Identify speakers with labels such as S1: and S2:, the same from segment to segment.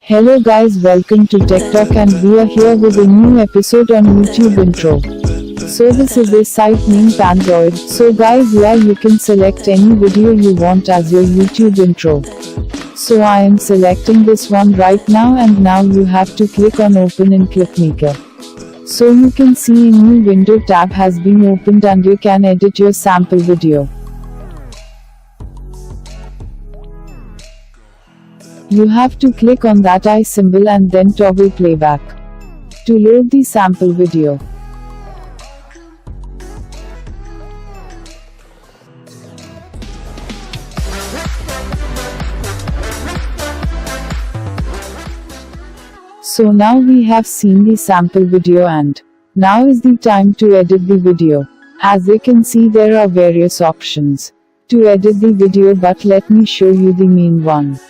S1: Hello guys, welcome to Tech Talk and we are here with a new episode on YouTube intro. So this is a site named Panzoid. So guys, yeah, you can select any video you want as your YouTube intro. So I am selecting this one right now, and now you have to click on open in Clipmaker. So you can see a new window tab has been opened and you can edit your sample video. You have to click on that eye symbol and then toggle playback to load the sample video. So now we have seen the sample video and now is the time to edit the video. As you can see, there are various options to edit the video, but let me show you the main one.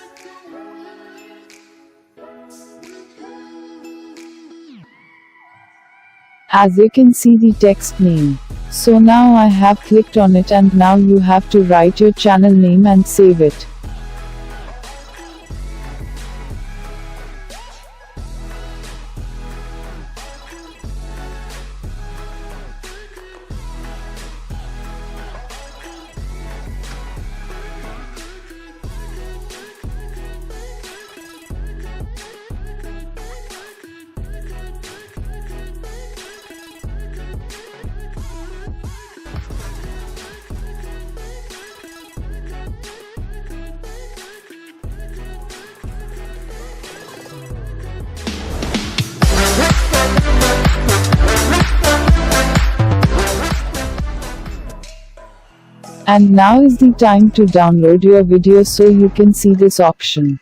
S1: As you can see the text name. So now I have clicked on it, and now you have to write your channel name and save it. And now is the time to download your video, so you can see this option.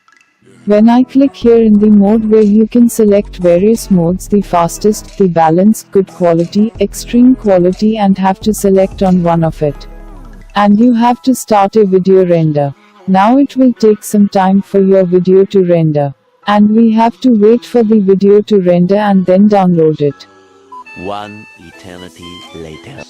S1: When I click here in the mode where you can select various modes, the fastest, the balanced, good quality, extreme quality, and have to select on one of it. And you have to start a video render. Now it will take some time for your video to render. And we have to wait for the video to render and then download it.
S2: One eternity later.